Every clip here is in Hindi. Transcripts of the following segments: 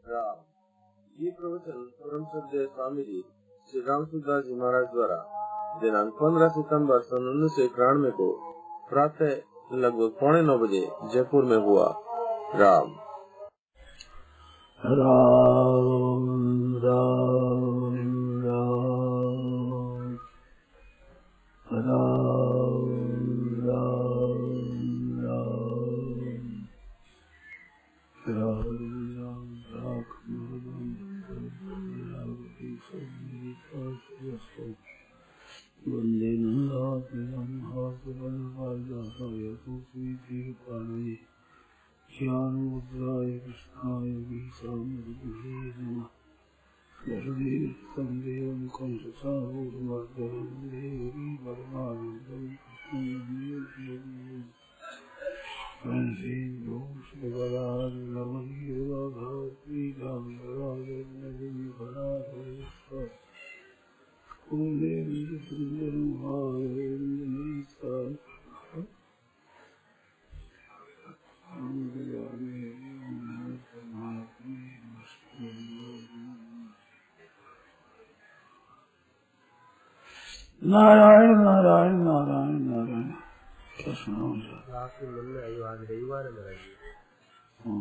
राम। ये प्रवचन परम श्रद्धेय स्वामी जी श्री राम सुखदास जी महाराज द्वारा दिनांक 15 सितंबर सन 1991 को प्रातः लगभग 8:45 बजे जयपुर में हुआ। राम राम राम राम राम राम ज्ञान मुद्राय कृष्णाय गीतामृतये नमः। वसुदेव तंदेव कंससारूढमर्दनं देवी परमानन्दं नारायण नारायण नारायण नारायण। क्या सुनाओ आपके मन में आयु आज रविवार में आइए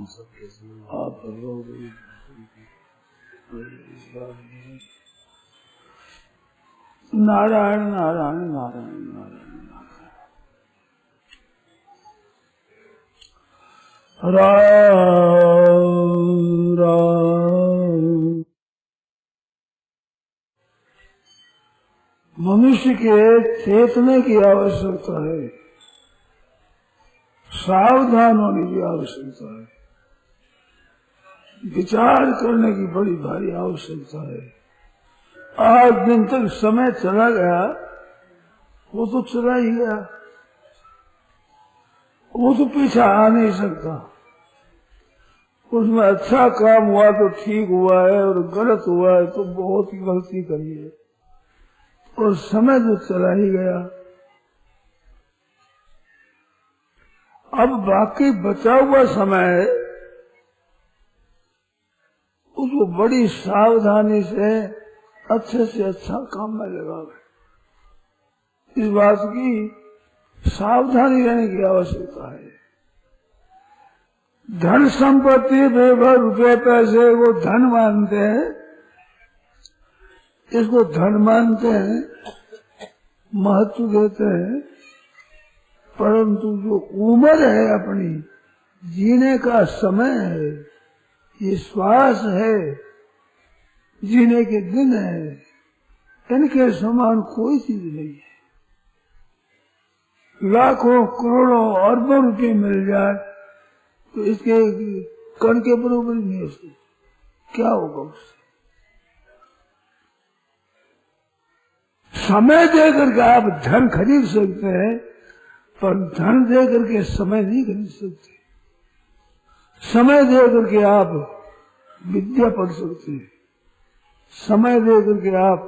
सबके आप नारायण नारायण नारायण नारायण राम राम। मनुष्य के चेतने की आवश्यकता है, सावधान होने की आवश्यकता है, विचार करने की बड़ी भारी आवश्यकता है। आज दिन तक समय चला गया, वो तो चला ही गया, वो तो पीछे आ नहीं सकता। उसमें अच्छा काम हुआ तो ठीक हुआ है और गलत हुआ है तो बहुत ही गलती करी है, और समय तो चला ही गया। अब बाकी बचा हुआ समय है, उसको बड़ी सावधानी से अच्छे से अच्छा काम में लगावे। इस बात की सावधानी रहने की आवश्यकता है। धन संपत्ति बेघर रुपये पैसे को धन मानते हैं, इसको धन मानते हैं, महत्व देते हैं, परंतु जो उम्र है अपनी जीने का समय है, ये श्वास है, जीने के दिन है, इनके समान कोई चीज नहीं है। लाखों करोड़ों अरबों रुपये मिल जाए तो इसके कण के बराबर नहीं है, उसके क्या होगा उससे? समय दे करके आप धन खरीद सकते हैं, पर धन दे करके समय नहीं खरीद सकते। समय दे करके आप विद्या पढ़ सकते हैं, समय दे करके आप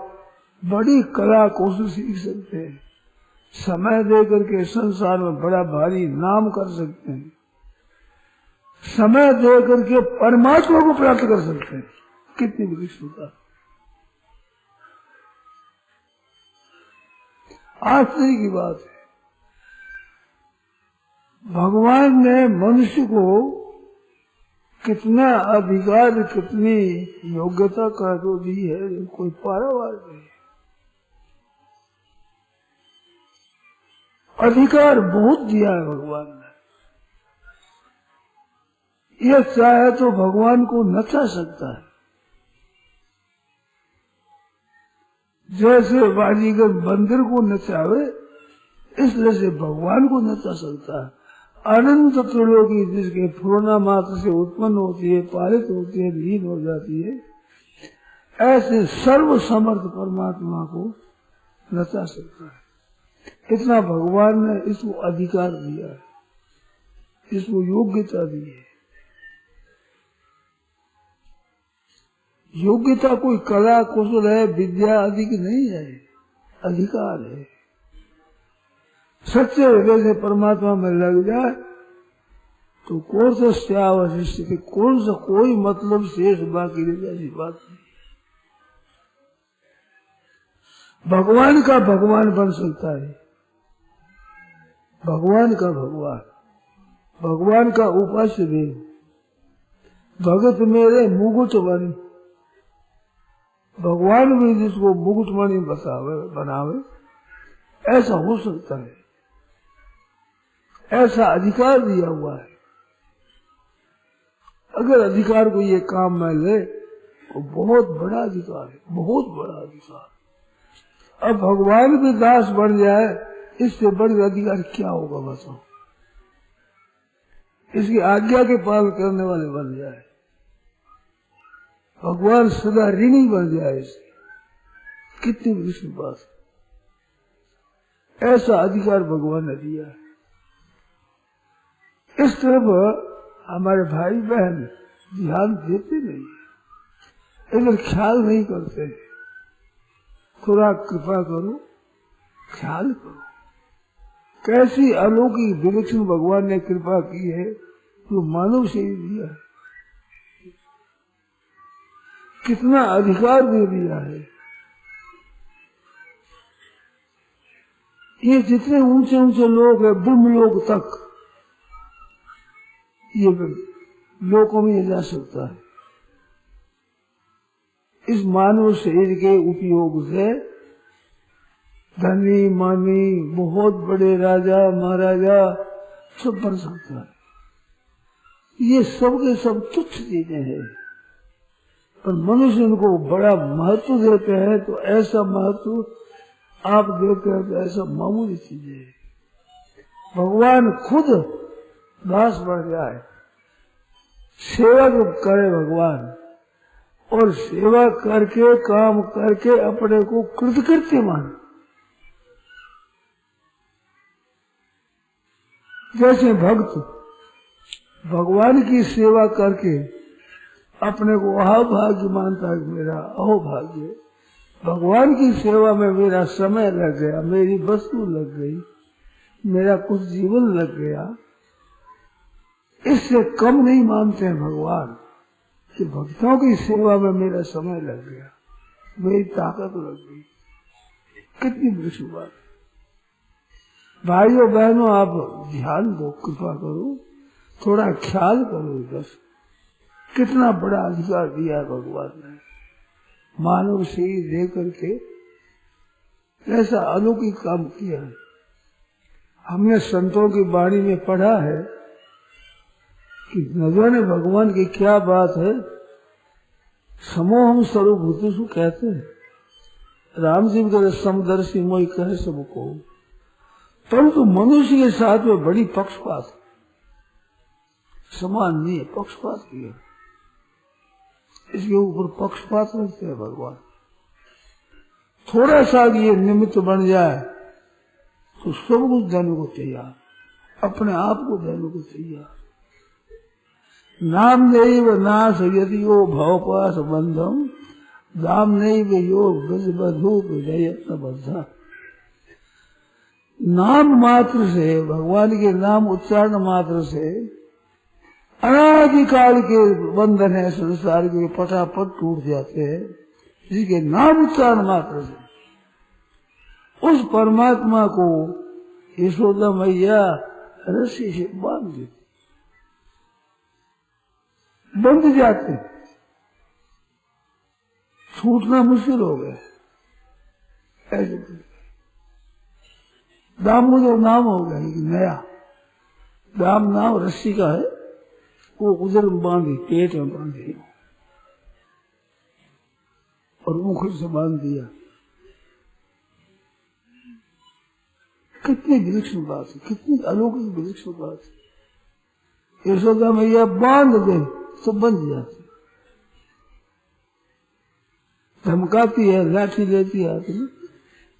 बड़ी कला कौशल सीख सकते हैं, समय दे करके संसार में बड़ा भारी नाम कर सकते हैं, समय दे करके परमात्मा को प्राप्त कर सकते हैं। कितनी बड़ी सुविधा! आश्चर्य की बात है, भगवान ने मनुष्य को कितना अधिकार, कितनी योग्यता का तो दी है, कोई पारावार नहीं। अधिकार बहुत दिया है भगवान ने। यह चाहे तो भगवान को नचा सकता है, जैसे बाजीगर बंदर को नचावे, इसलिए से भगवान को नचा सकता है। अनंत त्रिलोकी जिसके फुरना मात्र से उत्पन्न होती है, पालित होती है, लीन हो जाती है, ऐसे सर्व समर्थ परमात्मा को नचा सकता है। इतना भगवान ने इसको अधिकार दिया है, इसको योग्यता दी है। योग्यता कोई कला कौशल है, विद्या आदि की नहीं है, अधिकार है। सच्चे हृदय से परमात्मा में लग जाए तो कौन सा स्थिति, कौन सा कोई मतलब शेष बाकी रह जाए, बात नहीं। भगवान का भगवान बन सकता है, भगवान का भगवान, भगवान का उपास्य भी। भगत मेरे मुकुटमणि, भगवान भी जिसको मुकुटमणि बनावे, ऐसा हो सकता है, ऐसा अधिकार दिया हुआ है। अगर अधिकार को ये काम में ले तो बहुत बड़ा अधिकार है, बहुत बड़ा अधिकार। अब भगवान भी दास बन जाए, इससे बड़े अधिकार क्या होगा बताओ। इसकी आज्ञा के पालन करने वाले बन जाए, भगवान सदा ऋणी बन जाए, इससे कितनी विष्णु बात। ऐसा अधिकार भगवान ने दिया है। इस तरफ हमारे भाई बहन ध्यान देते नहीं, इधर ख्याल नहीं करते। थोड़ा कृपा करो, ख्याल करो। कैसी अलौकिक विलक्षण भगवान ने कृपा की है, जो मानव से ही दिया है। कितना अधिकार दे दिया है। ये जितने ऊंचे ऊंचे लोग हैं, ब्रह्म लोक तक, ये लोकों में ये जा सकता है। इस मानव शरीर के उपयोग से धनी मानी, बहुत बड़े राजा महाराजा सब बन सकता है। ये सब के सब तुच्छ चीजें हैं, पर मनुष्य इनको बड़ा महत्व देते हैं। तो ऐसा महत्व आप देते हैं तो ऐसा मामूली चीजें है। भगवान खुद दास बन जाए, सेवा जो करे भगवान, और सेवा करके काम करके अपने को कृतकृत्य माने। जैसे भक्त भगवान की सेवा करके अपने को अहोभाग्य मानता है, मेरा अहोभाग्य, भगवान की सेवा में मेरा समय लग गया, मेरी वस्तु लग गई, मेरा कुछ जीवन लग गया, इससे कम नहीं मानते हैं भगवान कि भक्तों की सेवा में मेरा समय लग गया, मेरी ताकत लग गई। कितनी बड़ी बात। भाइयों बहनों, आप ध्यान दो, कृपा करो, थोड़ा ख्याल करो। बस कितना बड़ा अधिकार दिया है भगवान ने, मानव से ही दे करके ऐसा अलौकिक काम किया है। हमने संतों की वाणी में पढ़ा है कि न जाने भगवान की क्या बात है, समोहम सर्वभूतेषु कहते हैं। राम जी के समदर्शी मोहि कहे सबको, परंतु मनुष्य के साथ में बड़ी पक्षपात, समान नहीं है, पक्षपात किया। इसके ऊपर पक्षपात रखते हैं भगवान। थोड़ा सा ये निमित्त बन जाए तो सब कुछ देने को तैयार, अपने आप को देने को तैयार। नाम नैव नाश यदि यो भवपाश बंधम, नाम नैव यो ब्रज बधू विजयत्न बद्धा। नाम मात्र से, भगवान के नाम उच्चारण मात्र से अनादिकाल के बंधन है संसार के, पटापट टूट जाते हैं। जिसके नाम उच्चारण मात्र से उस परमात्मा को यशोदा मैया रस्सी से बांध देती, बंध जाते, छूटना मुश्किल हो गया। ऐसे दामोदर नाम हो गया, नया दाम नाम रस्सी का है, वो उधर बांधी, पेट में बांधी और मुख से बांध दिया। कितनी विलक्षण बात है, कितनी अलौकिक विलक्षण बात है। यशोदा मैया बांध दे तो बंध जाती, धमकाती है, लाठी लेती है,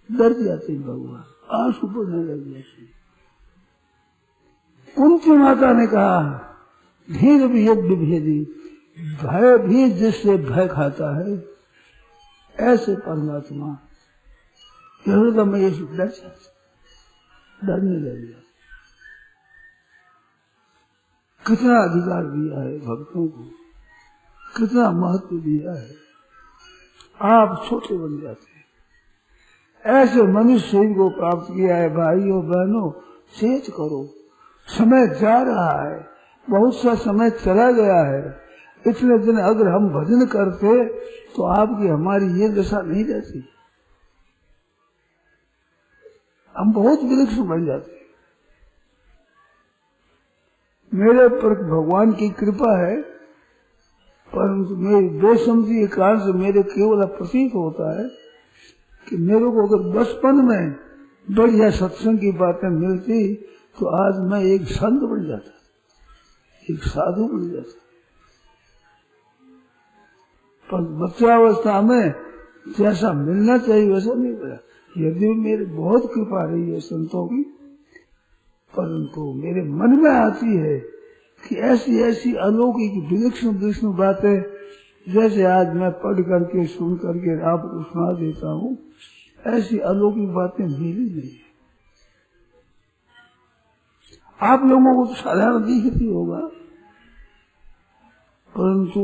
डर जाते भगवान, आंसू पड़ने लग जाते। कुंती माता ने कहा, धीर भी यज्ञ भेदी, भय भी जिससे भय खाता है, ऐसे परमात्मा यशोदा मैया से डर जाती, डरने लग गया। कितना अधिकार दिया है भक्तों को, कितना महत्व दिया है। आप छोटे बन जाते हैं। ऐसे मनुष्य शरीर को प्राप्त किया है। भाइयों बहनों, चेत करो, समय जा रहा है, बहुत सा समय चला गया है। इतने दिन अगर हम भजन करते तो आपकी हमारी ये दशा नहीं रहती, हम बहुत विलक्षण बन जाते। मेरे पर भगवान की कृपा है, परंतु मेरी बेसमझी के कारण से मेरे केवल प्रतीत होता है कि मेरे को अगर बचपन में बढ़िया सत्संग की बातें मिलती तो आज मैं एक संत बन जाता, एक साधु बन जाता। पर बच्चावस्था में जैसा मिलना चाहिए वैसा नहीं मिला। यदि मेरी बहुत कृपा रही है संतों की, परंतु मेरे मन में आती है कि ऐसी ऐसी अलौकिक विलक्षण बातें जैसे आज मैं पढ़ करके सुन करके आपको सुना देता हूँ, ऐसी अलौकिक बातें मिली नहीं। आप लोगों को तो साधारण दिखती होगा, परंतु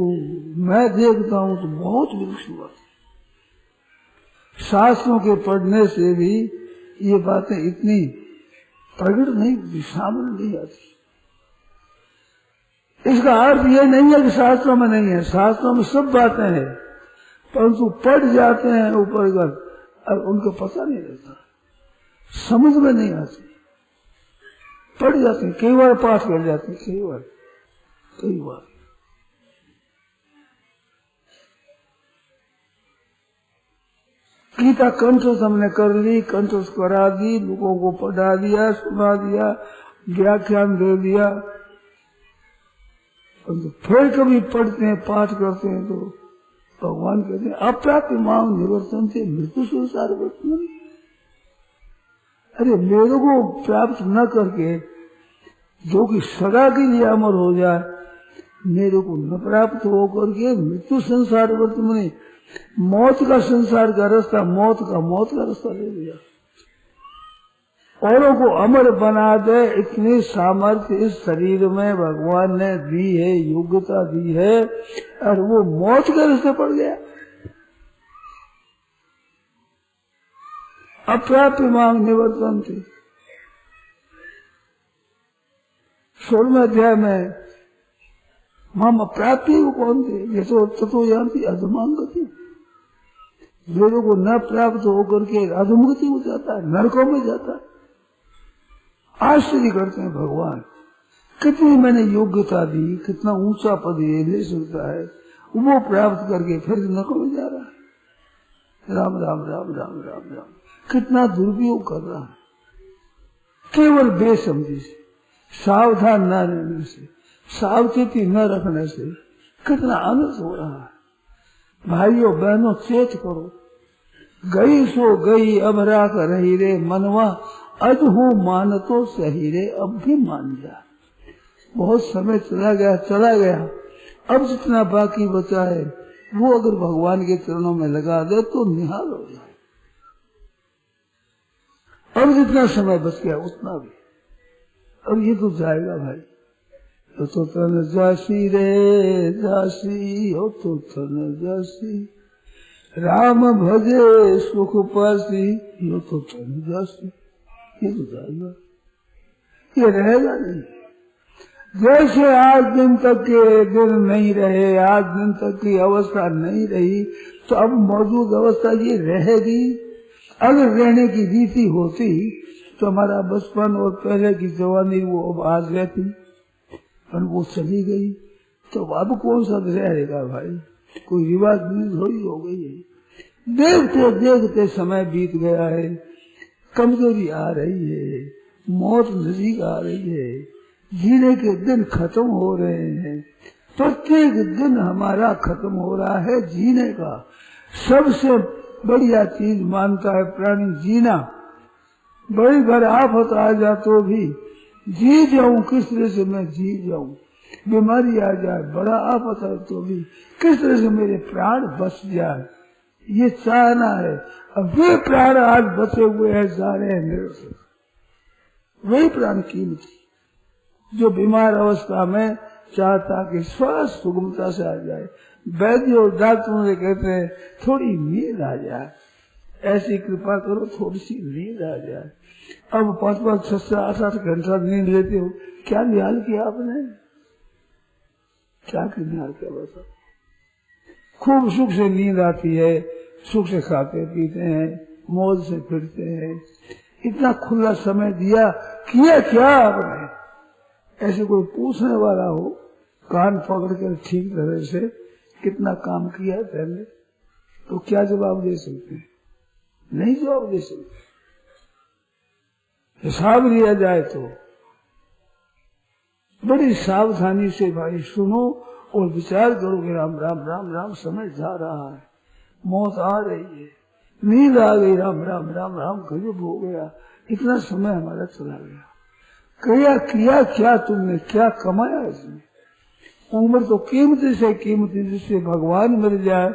मैं देखता हूँ तो बहुत विलक्षण बात। शास्त्रों के पढ़ने से भी ये बातें इतनी प्रकट नहीं होती, सामने नहीं आती। इसका अर्थ ये नहीं है कि शास्त्रों में नहीं है, शास्त्रों में सब बातें हैं, परंतु पढ़ जाते हैं ऊपर कर और उनको पता नहीं रहता, समझ में नहीं आती। पढ़ जाते हैं, कई बार पाठ कर जाते हैं, कई बार गीता कंठस्थ हमने कर ली, कंठस्थ करा दी, लोगों को पढ़ा दिया, सुना दिया, व्याख्यान दे दिया। तो फिर कभी पढ़ते हैं, पाठ करते हैं तो भगवान कहते हैं अप्राप्य माम निवर्तन से मृत्यु संसार वर्तमान। अरे मेरे को प्राप्त न करके जो कि सदा के लिए अमर हो जाए, मेरे को न प्राप्त हो करके मृत्यु संसार वर्तमान, मौत का संसार का रास्ता, मौत का रास्ता ले लिया। औरों को अमर बना दे इतनी सामर्थ्य इस शरीर में भगवान ने दी है, योग्यता दी है, और वो मौत के रास्ते पड़ गया। अप्राप्य मांग निवर्तन थे 16वें अध्याय में माम अप्राप्य वो कौन थे? ये तो तत्व जानती अधमांगति, मेरे को न प्राप्त होकर के अधोमुक्ति हो जाता है, नरकों में जाता है। आश्चर्य करते हैं भगवान, कितनी मैंने योग्यता दी, कितना ऊंचा पद ये ले सकता है, वो प्राप्त करके फिर नरकों में जा रहा है। राम राम राम राम राम राम, कितना दुरुपयोग कर रहा है। केवल बेसमझी से, सावधान न रहने से, सावचेती न रखने से कितना अनर्थ हो रहा है। भाइयों बहनों चेत करो, गई सो गई अब राख रही रे मनवा, अधो मान तो सही रे अब भी मान जा। बहुत समय चला गया, अब जितना बाकी बचा है वो अगर भगवान के चरणों में लगा दे तो निहाल हो जाए। अब जितना समय बच गया उतना भी, अब ये तो जाएगा भाई। तो तन जासी रे जासी, हो तो तन जासी, राम भजे सुख पासी, यो तो तन जासी। ये तो जाएगा, ये रहेगा नहीं। जैसे आज दिन तक के दिन नहीं रहे, आज दिन तक की अवस्था नहीं रही, तो अब मौजूद अवस्था ये रहेगी। अगर रहने की रीति होती तो हमारा बचपन और पहले की जवानी वो अब आज रहती, पर वो चली गई, तो अब कौन सा रहेगा भाई? कोई रिवाज थोड़ी हो गई है। देखते देखते समय बीत गया है, कमजोरी आ रही है, मौत नजदीक आ रही है, जीने के दिन खत्म हो रहे हैं। प्रत्येक दिन हमारा खत्म हो रहा है जीने का। सबसे बढ़िया चीज मानता है प्राणी जीना। बड़ी भर आफत आ जा तो भी जी जाऊं, किस तरह से मैं जी जाऊं। बीमारी आ जाए, बड़ा आफत है तो भी किस तरह से मेरे प्राण बच जाए, ये चाहना है। अब वे प्राण आज बचे हुए हैं, जा रहे हैं निरंतर, वही प्राण कीमती। जो बीमार अवस्था में चाहता कि श्वास सुगमता से आ जाए, वैद्य और डॉक्टरों से कहते हैं थोड़ी नींद आ जाए, ऐसी कृपा करो थोड़ी सी नींद आ जाए। अब 5-5, 6-6, 8-8 घंटा नींद लेते हो, क्या ख्याल किया आपने? क्या ख्याल किया? बताओ। खूब सुख से नींद आती है, सुख से खाते पीते हैं, मौज से फिरते हैं, इतना खुला समय दिया, किया क्या आपने? ऐसे कोई पूछने वाला हो, कान पकड़ कर ठीक तरह से कितना काम किया पहले, तो क्या जवाब दे सकते हैं? नहीं जवाब दे सकते। हिसाब लिया जाए तो बड़ी सावधानी से भाई सुनो और विचार करोगे, राम राम राम राम, समय जा रहा है, मौत आ रही है, नींद आ गई, राम राम राम राम, गजब हो गया, इतना समय हमारा चला गया। किया क्या तुमने, क्या कमाया इसमें? उम्र तो कीमती से कीमती, जिससे भगवान मिल जाए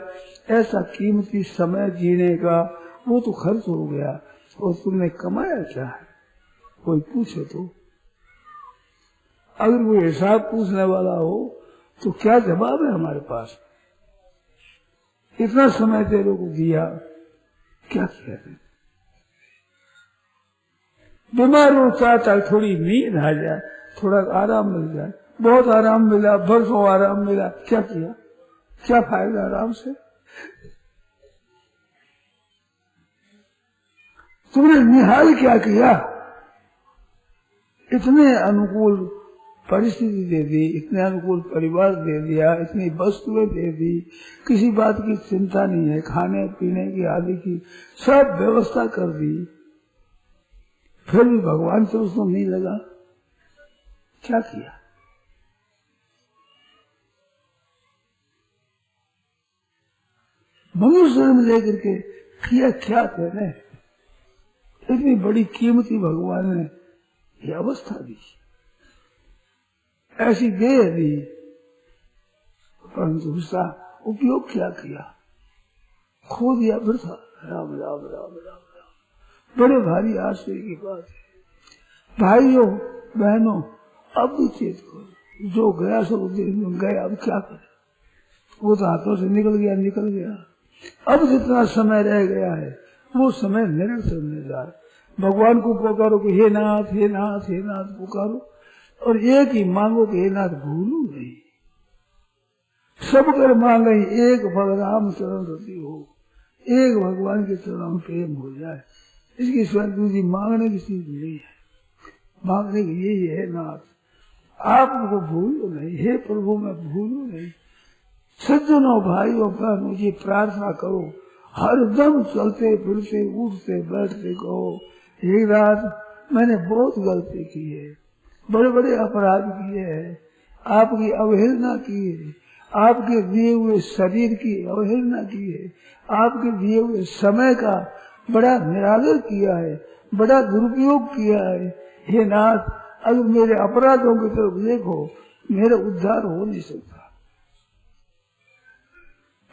ऐसा कीमती समय जीने का, वो तो खर्च हो गया, और तुमने कमाया क्या है? कोई पूछे तो, अगर कोई हिसाब पूछने वाला हो तो क्या जवाब है हमारे पास? इतना समय तेरे को दिया, क्या किया? बीमार हो चाहता है थोड़ी नींद आ जाए, थोड़ा आराम मिल जाए, बहुत आराम मिला, बरसों आराम मिला, क्या किया? क्या फायदा आराम से? तुमने निहाल क्या किया? इतने अनुकूल परिस्थिति दे दी, इतने अनुकूल परिवार दे दिया, इतनी वस्तुएं दे दी, किसी बात की चिंता नहीं है, खाने पीने की आदि की सब व्यवस्था कर दी, फिर भी भगवान से उसको नहीं लगा, क्या किया? मनुष्य जन्म लेकर के किया क्या तेने? इतनी बड़ी कीमती भगवान ने ये अवस्था दी, ऐसी देह दी, परंतु उसका उपयोग क्या किया? खो दिया वृथा। राम राम राम राम राम, बड़े भारी आश्चर्य की बात है। भाइयों बहनों, अब भी चेत करो, जो गया सो गया, अब क्या करे? वो तो हाथों से निकल गया। अब जितना समय रह गया है वो समय निरंतर होने जा रहा है। भगवान को पुकारो कि हे नाथ हे नाथ हे नाथ पुकारो, और एक ही मांगो कि हे नाथ भूलू नहीं। सब कर मांगे एक भगवान चरण रति हो, एक भगवान के चरणों में प्रेम हो जाए, इसकी स्वयं दूसरी मांगने की चीज नहीं है। मांगने की यही है, नाथ आपको भूलो नहीं, हे प्रभु मैं भूलू नहीं। सज्जनों भाइयों बहनों ये प्रार्थना करो, हरदम चलते फिरते उठते बैठते कहो, हे नाथ मैंने बहुत गलती की है, बड़े बड़े अपराध किए हैं, आपकी अवहेलना की है, आपके दिए हुए शरीर की अवहेलना की है, आपके दिए हुए समय का बड़ा निरादर किया है, बड़ा दुरुपयोग किया है। हे नाथ अगर मेरे अपराधों की तरफ देखो, मेरा उद्धार हो नहीं सकता।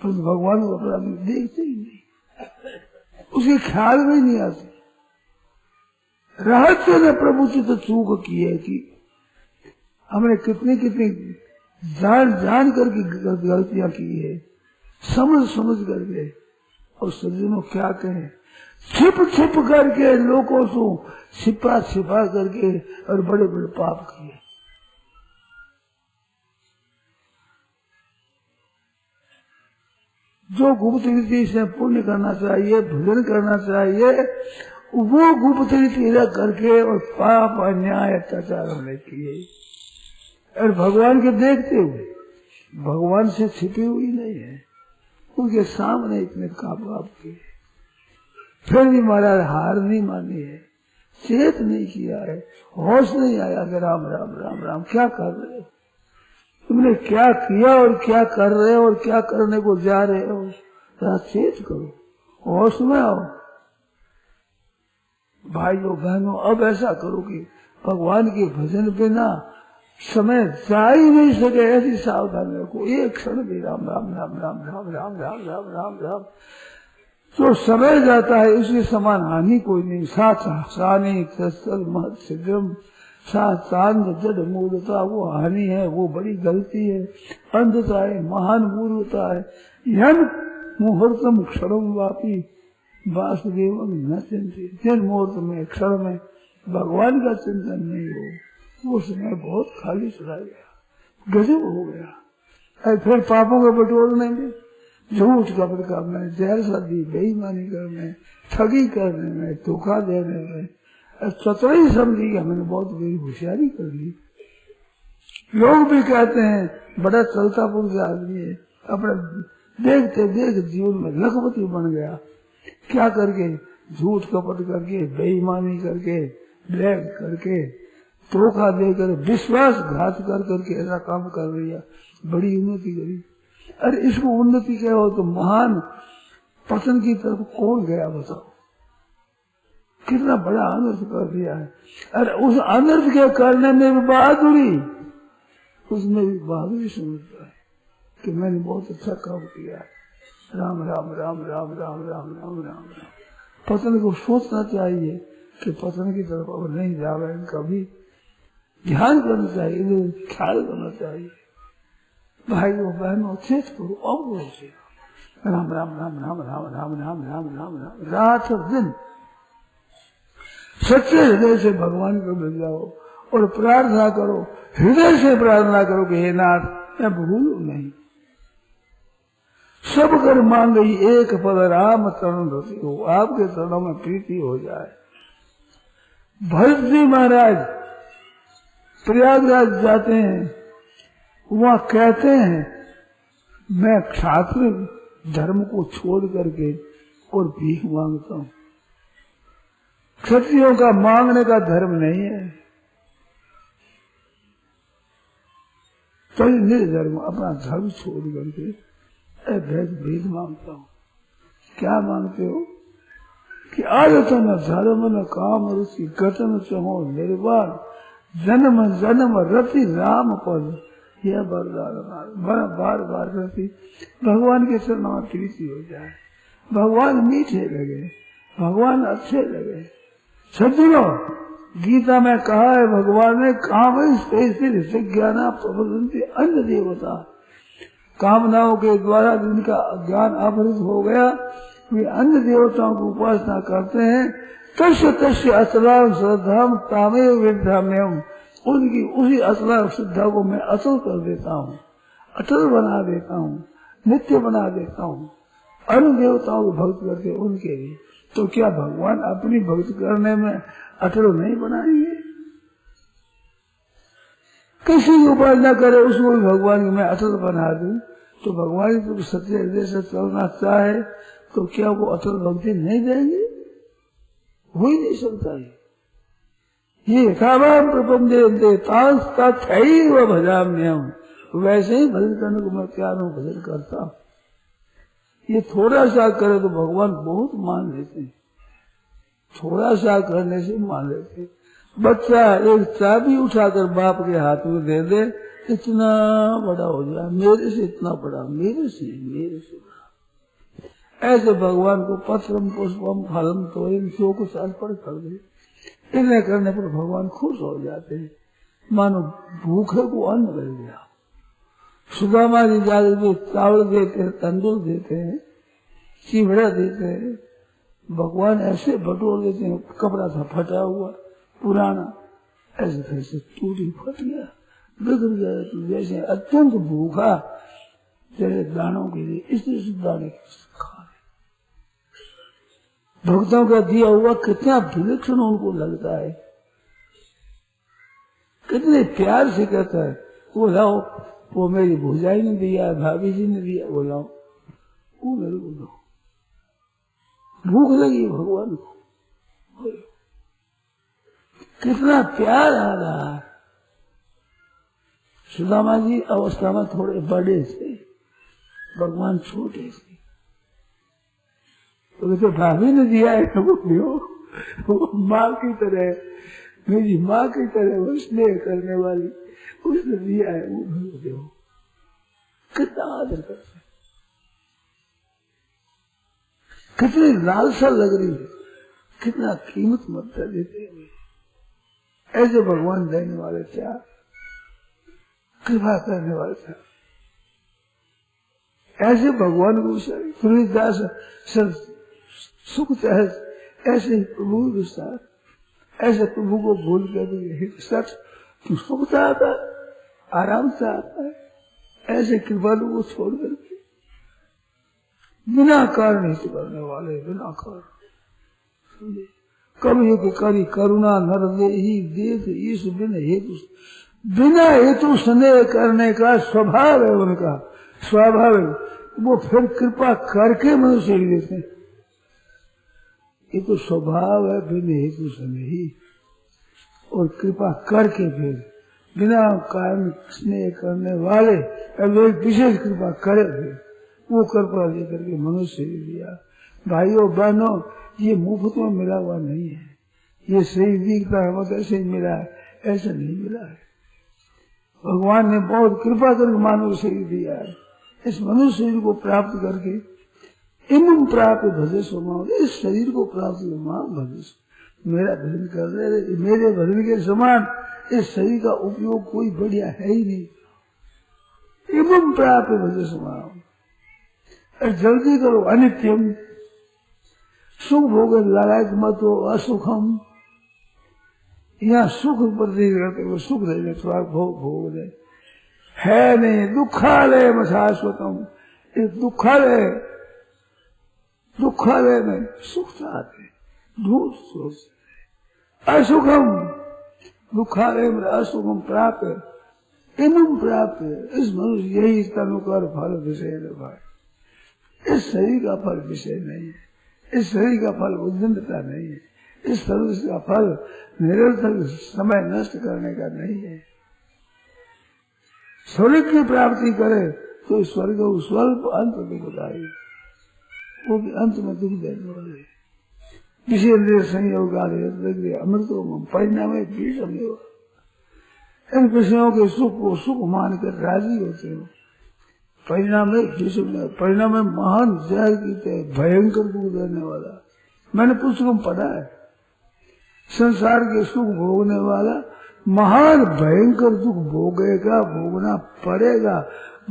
तो भगवान को अपराध देखते ही नहीं, उसके ख्याल में नहीं आते। रहस्य ने प्रभु से तो चूक की है कि हमने कितनी कितनी जान जान करके गलतियां की है, समझ समझ करके। और सज्जनों क्या कहें, छिप छिप करके लोगों से छिपा छिपा करके और बड़े बड़े पाप किए। जो गुप्त रीति से पुण्य करना चाहिए, भजन करना चाहिए, वो गुप्त रीति करके और पाप अन्याय अत्याचार हमने किए। और भगवान के देखते हुए, भगवान से छिपी हुई नहीं है, उनके सामने इतने पाप किए, फिर भी महाराज हार नहीं मानी है, चेत नहीं किया है, होश नहीं आया कि राम राम राम राम क्या कर रहे हो, तुमने क्या किया और क्या कर रहे हो और क्या करने को जा रहे हो, जरा चेत करो, होश में आओ। भाइयों बहनों अब ऐसा करो कि भगवान के भजन बिना समय जा ही नहीं सके, ऐसी सावधानी रखो। एक क्षण भी राम राम राम राम राम राम राम राम राम राम, जो समय जाता है उसके समान हानि कोई नहीं। साथ सानी महत सिद्धम, शांत जड़ मूर्खता वो हानि है, वो बड़ी गलती है। अंधता है, महान मूर्खता है। यन मुहूर्तम क्षरम वापी वासुदेव न चिंतित। जिन मुहूर्त में क्षण में भगवान का चिंतन नहीं हो, वो समय बहुत खाली चला गया, गजब हो गया। फिर पापों के बटोरने में, झूठ कपट करने, जहर शादी, बेईमानी करने, ठगी करने में, धोखा देने में, चतुराई समझी कि हमने बहुत बड़ी होशियारी कर ली। लोग भी कहते हैं बड़ा चलता पुरुष आदमी है, अपने देखते देख जीवन में लखपति बन गया। क्या करके? झूठ कपट करके, बेईमानी करके, ब्लैक करके, धोखा देकर, विश्वासघात कर करके ऐसा काम कर रही है, बड़ी उन्नति करी। अरे इसको उन्नति क्या हो तो महान पतन की तरफ कौन गया बताओ? कितना बड़ा अनर्थ कर दिया है। अरे उस अनर्थ के करने में भी बहादुरी, उसमें भी बहादुरी समझता है कि मैंने बहुत अच्छा काम किया है। राम राम राम राम राम राम राम राम राम। पतन को सोचना चाहिए कि पतन की तरफ अब नहीं जावे, कभी ध्यान करना चाहिए, इधर ख्याल करना चाहिए। भाइयों बहनों चेत करो, अब बोलते राम राम राम राम राम राम राम राम राम राम रात और दिन सच्चे हृदय से भगवान को मिल जाओ और प्रार्थना करो, हृदय से प्रार्थना करो कि हे नाथ मैं भूलू नहीं। सब कर मांग गई एक पद राम चरण रति हो, आपके चरणों में प्रीति हो जाए। भरत जी महाराज प्रयागराज जाते हैं, वहां कहते हैं मैं क्षात्र धर्म को छोड़ करके और भीख मांगता हूं। क्षत्रियों का मांगने का धर्म नहीं है, तो निर्धर्म अपना धर्म छोड़ करके भेद मांगता हूं। क्या मांगते हो कि आदत न धर्म न काम रुचि गतन चहो निर्वाण जन्म जन्म रति राम पद, यह वरदान बार बार रति भगवान के चरणों में प्रीति हो जाए, भगवान मीठे लगे, भगवान अच्छे लगे। सज्जनों गीता में कहा है भगवान ने काम ज्ञाना प्रबंधन अन्य देवता, कामनाओं के द्वारा जिनका ज्ञान आवृत हो गया वे अन्य देवताओं की उपासना करते हैं। तस्य तस्य अचलाम श्रद्धाम तामे विद्याम्यम, उनकी उसी अचला श्रद्धा को मैं अचल कर देता हूँ, अटल बना देता हूँ, नित्य बना देता हूँ। अन्य देवताओं को भक्त करते उनके लिए, तो क्या भगवान अपनी भक्ति करने में अटल नहीं बनाएंगे? किसी की उपासना करे उसको भी भगवान को मैं अटल बना दूं, तो भगवान तो सच्चे हृदय से चलना चाहे तो क्या वो अटल भक्ति नहीं देंगे? हो ही नहीं सकता है। ये कामाम प्रपंचे तांस भजाम्यहम्, वैसे ही भजन करने को मैं प्यार हूँ, भजन करता हूँ। ये थोड़ा सा करे तो भगवान बहुत मान लेते हैं, थोड़ा सा करने से मान लेते हैं। बच्चा एक चाबी उठाकर बाप के हाथ में दे दे, इतना बड़ा हो जाए, मेरे से इतना बड़ा, मेरे से बड़ा। ऐसे भगवान को पत्रम पुष्पम फलम तोयम जो कुछ अर्पण कर दे, इतने करने पर भगवान खुश हो जाते हैं, मानो भूखे को अन्न मिल गया। सुदामा जी जाकर के चावल देते हैं, तंदूर देते हैं, चिवड़ा देते हैं, भगवान ऐसे बटोर देते हैं, कपड़ा था फटा हुआ पुराना, ऐसे कैसे टूटी फट गया, बिगड़ गया, तो जैसे अत्यंत भूखा जैसे दानों के लिए इसलिए दाने खा रहे। भक्तों का दिया हुआ कितना विलक्षण उनको लगता है, कितने प्यार से कहता है वो लाओ, वो मेरी भुजाई ने दिया, भाभी जी ने दिया, वो लाओ, वो मेरे को दो। भूख लगी भगवान को, कितना प्यार आ रहा है। सुदामा जी अवस्था में थोड़े बड़े थे, भगवान छोटे थे, तो भाभी ने दिया है वो माँ की तरह, मेरी माँ की तरह वो स्नेह करने वाली, उसने दिया है, वो दो। कितना आदर करते, कितनी लालसा लग रही है, कितना कीमत मत देते हुए। ऐसे भगवान देने वाले थे, कृपा करने वाले थे। ऐसे भगवान को तुलसीदास सुख चाहे ऐसे ही प्रभु विस्तार, ऐसे प्रभु को भूल कर सच तू सुख चाहता है, आराम चाहता है, ऐसे कृपालु को छोड़ करके बिना कारण हित करने वाले, बिना कारण कब युग करी करुणा नर दे ही देख ईश बिन हेतु, बिना हेतु स्नेह करने का स्वभाव है उनका, स्वाभाविक। वो फिर कृपा करके मनुष्य ही देते हैं। ये तो स्वभाव है बिना हेतु स्नेह ही, और कृपा करके फिर बिना कारण स्नेह करने वाले अब एक विशेष कृपा करे फिर वो कृपा लेकर के मनुष्य ही दिया। भाइयों बहनों, ये मुफ्त में मिला हुआ नहीं है, ये सही दिखता है मतलब ऐसे ही मिला है, ऐसा नहीं मिला है। भगवान ने बहुत कृपा करके मानव शरीर दिया है। इस मनुष्य शरीर को प्राप्त करके इम प्राप्त भजे सो, इस शरीर को प्राप्त भजे, मेरा भजन कर रहे, मेरे भजन के समान इस शरीर का उपयोग कोई बढ़िया है ही नहीं। इम प्राप्त भजे सो, जल्दी करो, अनित्यम सुख भोग लायक मत हो, असुखम, यहाँ सुख प्रतीत करते वो सुख रहे थोड़ा भोग भोग रहे है नहीं, दुखालय में शाश्वतम, इस दुखालय में सुख चाहते, ढूंढ सोचते, असुखम दुखालय में असुखम प्राप्त, इनम प्राप्त, इस मनुष्य यही तनुकर फल विषय भाई, इस शरीर का फल विषय नहीं है, इस शरीर का फल उद्दंडता नहीं है, इस शरीर का फल निरंतर समय नष्ट करने का नहीं है। स्वर्ग की प्राप्ति करे तो स्वर्ग स्वल्प अंत दुखदायी, वो भी अंत में दुख देने वाले, विषय संयोग अमृतो परिणाम भीषम, इन विषयों के सुख को सुख मानकर राजी होते हो, परिणाम परिणाम में महान जहर की भयंकर दुख देने वाला। मैंने पुस्तकों में पढ़ा है, संसार के सुख भोगने वाला महान भयंकर दुख भोगेगा, भोगना पड़ेगा,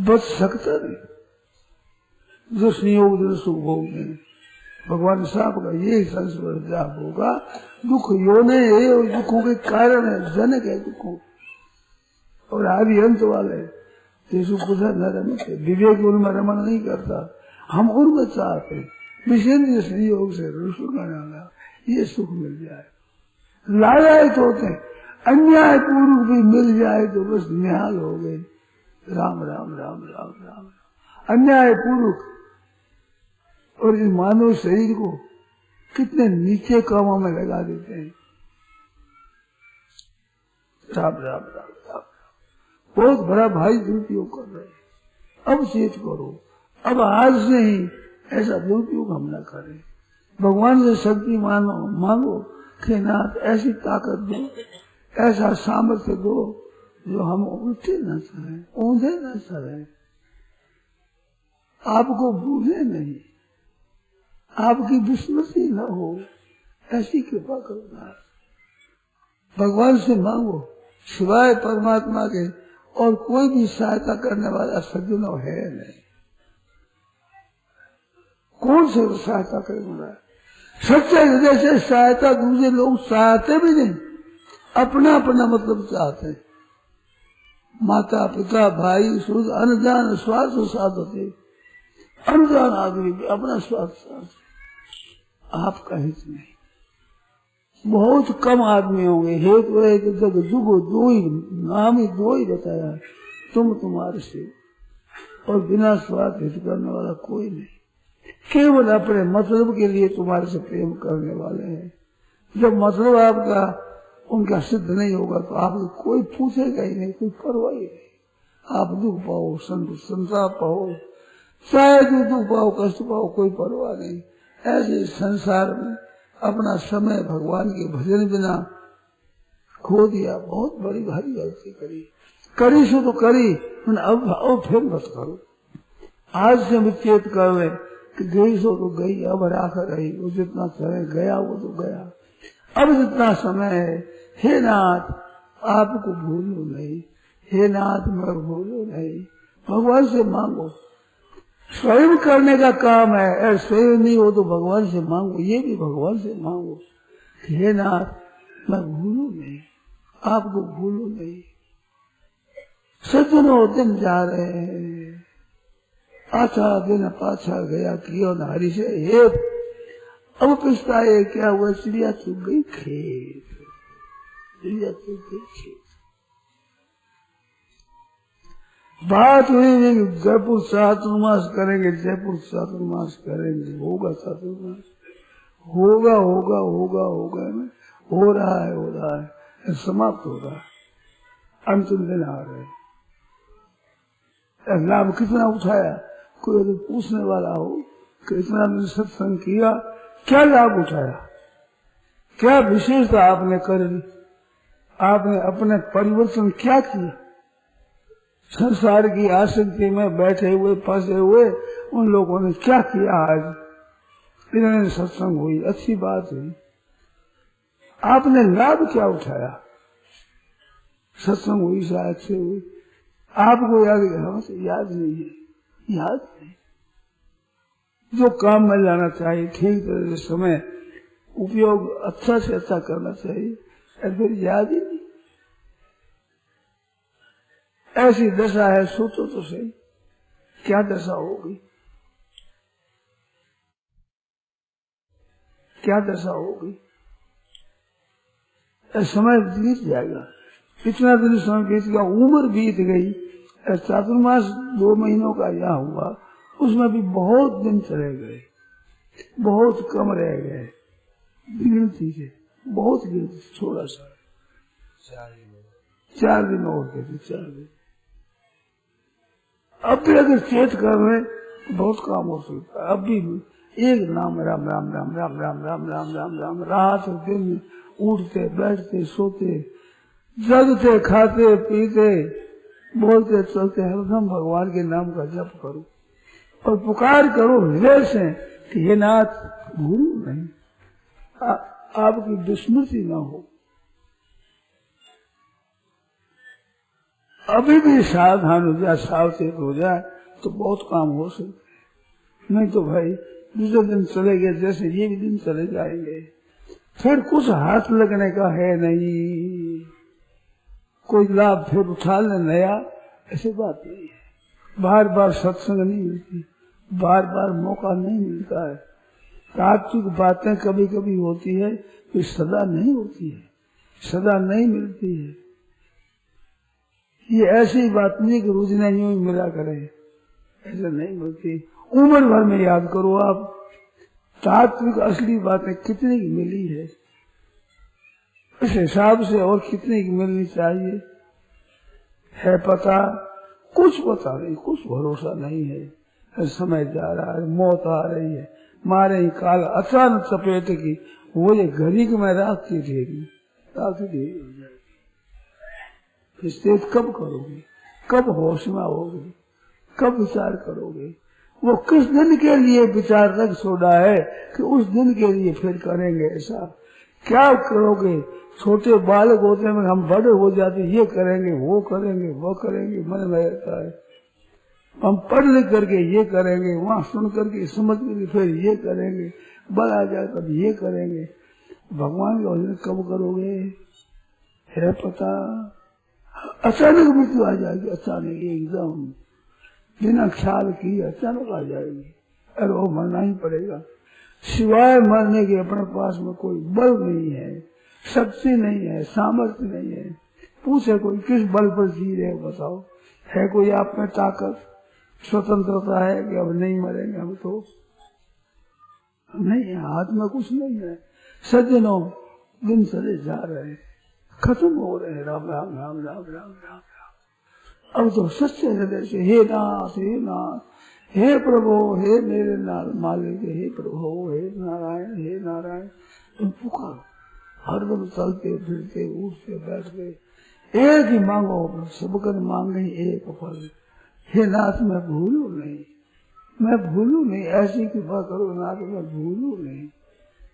बच सकता नहीं। जो संयोग जो सुख भोगने भगवान साहब का यही संस्कार होगा, दुख योने है और दुखों के कारण है, जनक है दुखों, और आदि अंत वाले न विवेक उनमें रमण नहीं करता, हम उनमें चाहते विषय संयोग से रुष्ण ये सुख मिल जाए, लालच होते हैं, अन्याय पूर्वक भी मिल जाए तो बस निहाल हो गए। राम राम राम राम राम, अन्याय पूर्वक। और इस मानव शरीर को कितने नीचे कामों में लगा देते हैं। राम राम राम राम, बहुत बड़ा भाई दुरुपयोग कर रहे हैं। अब चेत करो, अब आज से ही ऐसा दुरुपयोग हम न करें। भगवान से शक्ति मांगो कि नाथ ऐसी ताकत दो, ऐसा सामर्थ्य दो जो हम उल्टे न चले, ऊंधे न चले, आपको भूले नहीं, आपकी विस्मृति न हो, ऐसी कृपा करो। भगवान से मांगो, सिवाय परमात्मा के और कोई भी सहायता करने वाला सज्जन है नहीं। कौन से सहायता करेगा? सच्चे हृदय से सहायता दूसरे लोग चाहते भी नहीं, अपना अपना मतलब चाहते हैं। माता पिता भाई शुद्ध अनजान स्वार्थ साधते, अनजान आदमी भी अपना स्वार्थ साधते, आपका हित नहीं। बहुत कम आदमी होंगे, हेतु है कि जग जुगो दो ही नाम ही दो ही बताया, तुम तुम्हारे से, और बिना स्वार्थ हित करने वाला कोई नहीं। केवल अपने मतलब के लिए तुम्हारे से प्रेम करने वाले हैं। जब मतलब आपका उनका सिद्ध नहीं होगा तो आपको कोई पूछेगा ही नहीं, कोई परवाह ही नहीं। आप दुख पाओ, संताप पाओ, चाहे दुख पाओ, कष्ट पाओ, कोई परवाह नहीं। ऐसे संसार में अपना समय भगवान के भजन बिना खो दिया, बहुत बड़ी भारी गलती करी सो तो करी, अब फिर मत करो। आज से विचेत कर कि गई सो तो गई, अब राख रही, वो जितना समय गया वो तो गया। अब जितना समय है हे नाथ आपको भूलू नहीं, हे नाथ मैं भूलू नहीं। भगवान से मांगो, स्वयं करने का काम है, अगर स्वयं नहीं हो तो भगवान से मांगो, ये भी भगवान से मांगो, हे नाथ मैं भूलू नहीं, आपको भूलू नहीं। सज्जनों दिन जा रहे हैं, आछा दिन पाछा गया कियो न हरि से हेत, अब पछताए क्या हुआ, चिड़िया चुग गई खेत, चिड़िया चुग गई खेत। बात हुई जयपुर चातुर्मास करेंगे, जयपुर चातुर्मास करेंगे, होगा चातुर्मास, होगा होगा होगा होगा ना, हो रहा है, समाप्त हो रहा है, अंतिम दिन आ रहे। लाभ कितना उठाया, कोई अगर पूछने वाला हो कि इतना दिन सत्संग किया, क्या लाभ उठाया, क्या विशेषता आपने कर ली, आपने अपने परिवर्तन क्या किया। संसार की आसक्ति में बैठे हुए फंसे हुए उन लोगों ने क्या किया, आज इन्होंने सत्संग हुई, अच्छी बात हुई, आपने लाभ क्या उठाया, सत्संग हुई शायद से हुई, आपको याद नहीं है, याद नहीं। जो काम में लाना चाहिए ठीक तरह से समय उपयोग अच्छा से अच्छा करना चाहिए, फिर याद ही नहीं। ऐसी दशा है, सोचो तो सही क्या दशा होगी, क्या दशा होगी। समय बीत जाएगा, इतना दिन समय बीत गया, उम्र बीत गई। चातुर्मास 2 महीनों का यहाँ हुआ, उसमें भी बहुत दिन चले गए, बहुत कम रह गए, गिनती के बहुत गिनती, थोड़ा सा 4 दिन और थे, 4 दिन। अब भी अगर चेत कर रहे तो बहुत काम हो सकता है। अब भी एक नाम राम राम राम राम राम राम राम राम राम, रात दिन उठते बैठते सोते जगते खाते पीते बोलते चलते हरदम भगवान के नाम का जप करो और पुकार करो हृदय से कि हे नाथ भूलू नहीं, आपकी दुस्मृति न हो। अभी भी सावधान हो जाए, सावचेत हो जाए तो बहुत काम हो सकते, नहीं तो भाई दूसरे दिन चले गए जैसे ये भी दिन चले जाएंगे, फिर कुछ हाथ लगने का है नहीं, कोई लाभ फिर उठा ले नया, ऐसी बात नहीं है। बार बार सत्संग नहीं मिलती, बार बार मौका नहीं मिलता है। तात्विक बातें कभी कभी होती है, तो सदा नहीं होती है, सदा नहीं मिलती है। ये ऐसी बात नहीं कि रोज नहीं मिला करे, ऐसा नहीं मिलती। उम्र भर में याद करो आप, तात्विक असली बातें कितनी की मिली है, इस हिसाब से और कितनी की मिलनी चाहिए है पता, कुछ पता नहीं, कुछ भरोसा नहीं है। समय जा रहा है, मौत आ रही है, मारे ही काल अचानक चपेट की, वो ये घड़ी की में रात की ढेरी हो जाएगी। स्थित कब करोगे, कब होश में आओगे, कब विचार करोगे। वो किस दिन के लिए विचार रख छोड़ा है कि उस दिन के लिए फिर करेंगे ऐसा, क्या करोगे। छोटे बालक होते हैं, हम बड़े हो जाते, ये करेंगे वो करेंगे वो करेंगे, मन में रहता है। हम पढ़ लिख करके ये करेंगे, वहाँ सुन करके समझ करके फिर ये करेंगे, बल आ जाए तब ये करेंगे। भगवान का भजन कब करोगे है पता, अचानक मृत्यु आ जाएगी, अचानक एकदम बिना ख्याल किए अचानक आ जाएगी, अरे वो मरना ही पड़ेगा। सिवाय मरने के अपने पास में कोई बल नहीं है, शक्ति नहीं है, सामर्थ्य नहीं है। पूछे कोई किस बल पर जी रहे बताओ, है कोई आप में ताकत, स्वतंत्रता है कि अब नहीं मरेंगे हम, तो नहीं है, हाथ में कुछ नहीं है। सज्जनों दिन चले जा रहे हैं, खत्म हो रहे हैं, राम राम राम राम राम राम राम। अब तो सच्चे हृदय से हे नाथ हे नाथ, हे प्रभु हे मेरे मालिक, हे प्रभु हे नारायण हे नारायण, तुम पुकारो। हरदम चलते फिरते उठते बैठते एक ही मांगो, सबकर मांगे एक फल। हे नाथ मैं भूलू नहीं, मैं भूलू नहीं, ऐसी कृपा करो नाथ मैं भूलू नहीं।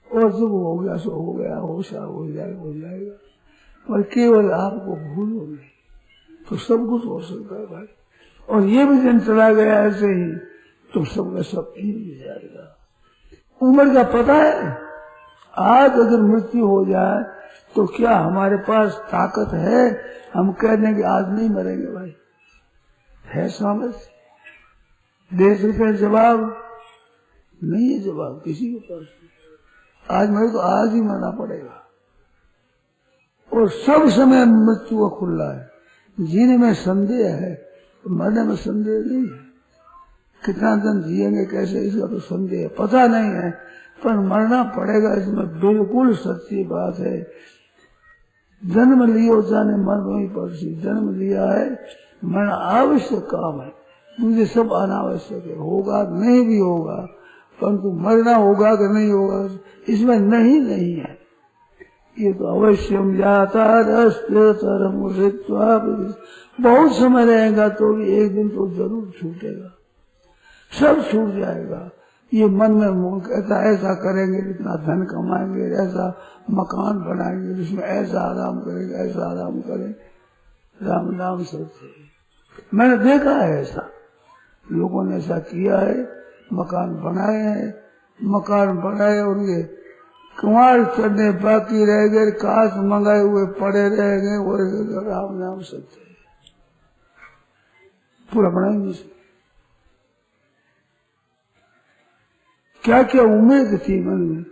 और जब हो गया सो हो गया, होशा हो जाएगा और केवल आपको भूलो नहीं तो सब कुछ हो सकता है भाई। और ये भी दिन चला गया ऐसे ही तो सबका सब मिल जाएगा। उम्र का पता है, आज अगर मृत्यु हो जाए तो क्या हमारे पास ताकत है हम कह दें कि आज नहीं मरेंगे भाई? है सामर्थ्य? दे सकते हैं जवाब? नहीं है जवाब किसी के पास। आज मेरे को आज ही मरना पड़ेगा और सब समय मृत्यु का खुला है। जीने में संदेह है, मरने में संदेह नहीं है। कितना दिन जिएंगे कैसे इसका तो संदेह है, पता नहीं है, पर मरना पड़ेगा इसमें बिल्कुल सच्ची बात है। जन्म लियो जाने मरना ही पड़सी, जन्म लिया है मरना आवश्यक काम है, मुझे सब अनावश्यक है। होगा नहीं भी होगा, परंतु मरना होगा कि नहीं होगा इसमें नहीं है। ये तो अवश्यम जाता बहुत समय रहेगा तो भी एक दिन तो जरूर छूटेगा, सब छूट जाएगा। ये मन में कहता ऐसा करेंगे, इतना धन कमाएंगे, ऐसा मकान बनाएंगे, जिसमें ऐसा आराम करेंगे, ऐसा आराम करेंगे। राम नाम सत्य। मैंने देखा है ऐसा, लोगों ने ऐसा किया है, मकान बनाए हैं, मकान बनाए उनके कुमार चढ़ने बाकी रह गए, काश मंगाए हुए पड़े रह गए। वो राम नाम सत्य पूरा बनाएंगे। क्या क्या उम्मीद थी मन में,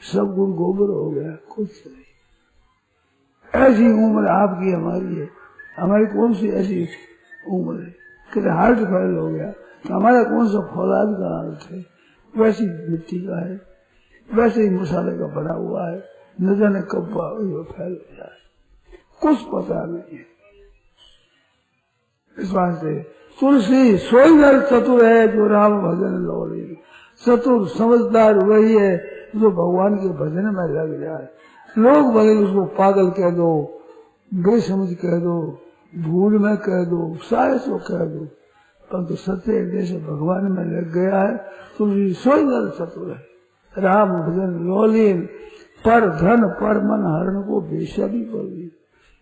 सब गुण गोबर हो गया, कुछ नहीं। ऐसी उम्र आपकी हमारी है, हमारी कौन सी ऐसी उम्र है? कि हार्ट फेल हो गया तो हमारा कौन सा फौलाद का हार्ट है? वैसी मिट्टी का है, वैसे ही मसाले का बना हुआ है, न जाने कब फेल हो जाए, कुछ पता नहीं है। इस बात से तुलसी सोई नर चतुर है जो राम भजन लौड़ी। चतुर समझदार वही है जो भगवान के भजन में लग जाए। लोग भले उसको पागल कह दो, बेसमझ कह दो, भूल में कह दो, सारे सो कह दो, परंतु सत्य जैसे भगवान में लग गया है तुलसी सोई नर चतुर है। राम भजन लौलीन पर धन पर मन हरण को बेशा भी पड़ी।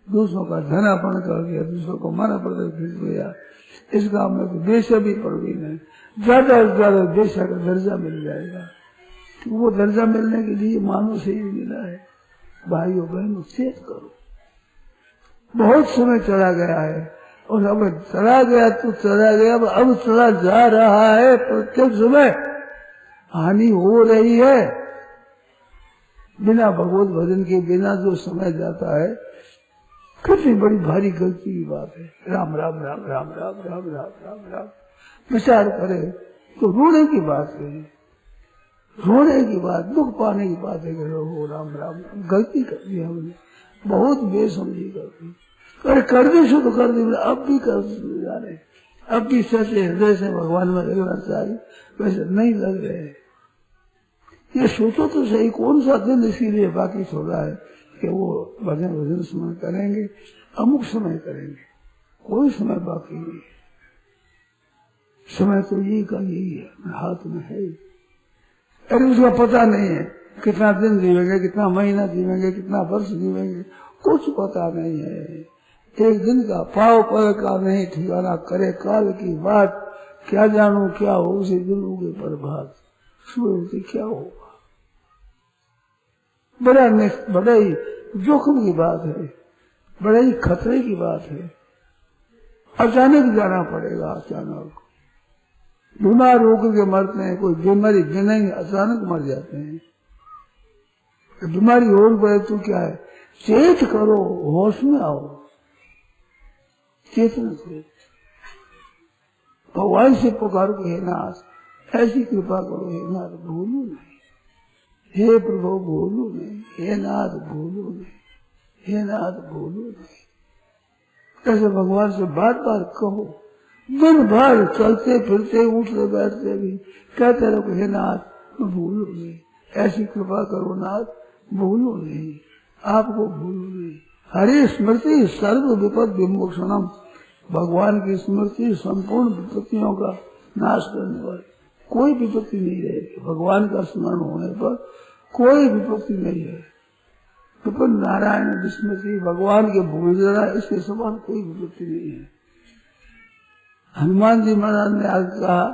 दूसरों का धन अपन कर दिया, दूसरों को मन पर खींच गया, इस गांव में तो बेशा भी पड़ी नहीं। ज्यादा से ज्यादा बेशा का दर्जा मिल जाएगा। वो दर्जा मिलने के लिए मानव से ही मिला है। भाइयों बहनों चेत करो, बहुत समय चला गया है और अब चला गया तो चला गया, अब चला जा रहा है। प्रत्येक समय हानि हो रही है। बिना भगवत भजन के बिना जो समय जाता है कितनी बड़ी भारी गलती की बात है। राम राम राम राम राम राम राम राम राम विचार करे तो रोने की बात है, रोने की बात, दुख पाने की बात है कि हो राम राम राम। गलती कर दी हमने, बहुत बेसमझी कर दी। अरे कर दी शुरू कर दी, अब भी कर जा रहे, अब भी सच्चे हृदय से भगवान में लगना चाहिए, वैसे नहीं लग रहे। ये सोचो तो सही, कौन सा दिन इसीलिए बाकी छोड़ा है कि वो भजन स्मरण करेंगे, अमुक समय करेंगे, कोई समय बाकी नहीं। समय तो यही का यही है, हाथ में है। अरे उसका पता नहीं है कितना दिन जीवेंगे, कितना महीना जीवेंगे, कितना वर्ष जीवेंगे, कुछ पता नहीं है। एक दिन का पाव पर का नहीं ठिकाना, करे काल की बात, क्या जानू क्या हो उसे दिनों के प्रभात, सुबह क्या होगा। बड़ा ही जोखिम की बात है, बड़ा ही खतरे की बात है। अचानक जाना पड़ेगा, अचानक बीमार होकर के मरते हैं, कोई बीमारी बिना ही अचानक मर जाते हैं। बीमारी हो पड़े तो क्या है, चेत करो, होश में आओ, चेतन से भगवान से पुकारो कि हे नाथ ऐसी कृपा करो, हे नाथ भूलो नहीं, हे प्रभु भूलो नहीं, हे नाथ भूलो नहीं, हे नाथ भूलो नहीं। ऐसे भगवान से बार बार कहो, दिन भर चलते फिरते उठते बैठते भी कहते रहो हे नाथ भूलो नहीं, ऐसी कृपा करो नाथ, भूलो नहीं, आपको भूलो नहीं। हरि स्मृति सर्व विपद विमोक्षणम, भगवान की स्मृति संपूर्ण विपत्तियों का नाश करने वाली, कोई विपत्ति नहीं रहेगी। भगवान का स्मरण होने पर कोई विपत्ति नहीं है। विपद नारायण विस्मृति, भगवान के भूल जरा इसके समान कोई विपत्ति नहीं है। हनुमान जी महाराज ने आज कहा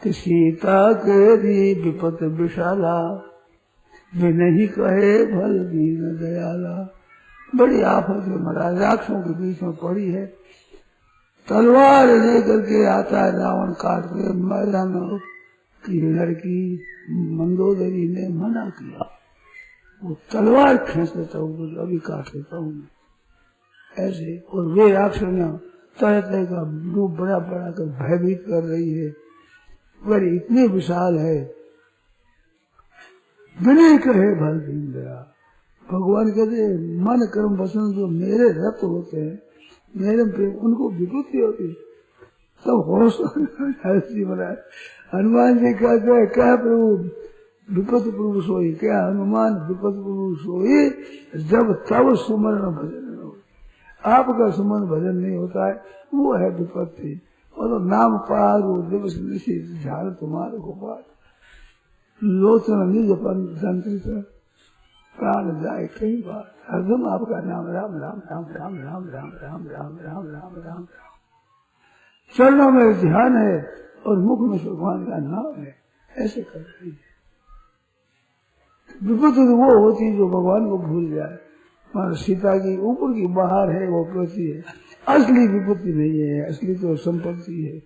कि सीता के दी विपत विशाला, वे नहीं कहे भल दीन दयाला। बड़ी आफत है महाराज, राक्षसों के बीच में पड़ी है, तलवार लेकर के आता है रावण काट के। मैदानों की लड़की मंदोदरी ने मना किया, वो तलवार खींच लेता हूँ, अभी काट लेता हूँ ऐसे। और वे राक्षस तरह तरह का रूप बड़ा बड़ा कर भयभीत कर रही है, बड़ी इतनी विशाल है, बिना कहे भल दीन दया। भगवान कहते मन कर्म वचन जो मेरे रत होते हैं, मेरे प्रेम, उनको विपत्ति होती है तब होश बनाए। हनुमान जी कहते हैं क्या प्रभु विपत प्रभु सोई, क्या हनुमान विपत प्रभु सोई जब तब सुमरण भजन हो। आपका सुमन भजन नहीं होता है, वो है विपत्ति। और नाम पारो दिवस निश्चित झाल तुम्हारे गोपाल, लोचन निज जंत्रित प्राण जाए कई बार। हरदम आपका नाम राम राम राम राम राम राम राम राम राम राम राम। चरणों में ध्यान है और मुख में भगवान का नाम है, ऐसे कर रही है। विपत्ति तो वो होती जो भगवान को भूल जाए। मान सीता की ऊपर की बाहर है वो प्रति है, असली विपत्ति नहीं है, असली तो संपत्ति है।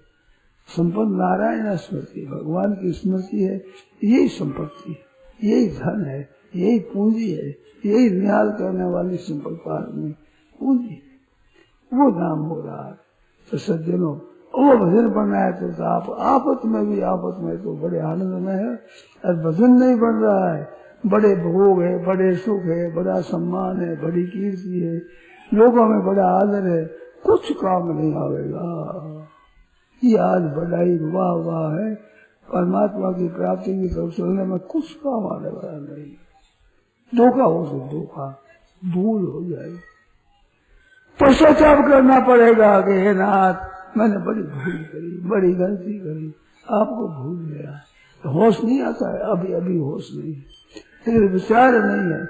संपत्ति नारायण स्मृति, भगवान की स्मृति है, यही संपत्ति है, यही धन है, यही पूंजी है, यही निहाल करने वाली संपत्ति में पूंजी, वो नाम हो रहा है। तो सज्जनों वो भजन पढ़ना है तो आप आफत में भी, आफत में तो बड़े आनंद में है। और भजन नहीं बन रहा है, बड़े भोग है, बड़े सुख है, बड़ा सम्मान है, बड़ी कीर्ति है, लोगों में बड़ा आदर है, कुछ काम नहीं आवेगा। ये आज बढ़ाई वाह वाह है, परमात्मा की प्राप्ति की तरफ चलने में कुछ काम आने वाला नहीं। धोखा हो तो धोखा, भूल हो जाए, पश्चाताप करना पड़ेगा कि हे नाथ मैंने बड़ी भूल करी, बड़ी गलती करी, आपको भूल गया। तो होश नहीं आता है, अभी अभी होश नहीं है, लेकिन विचार नहीं है।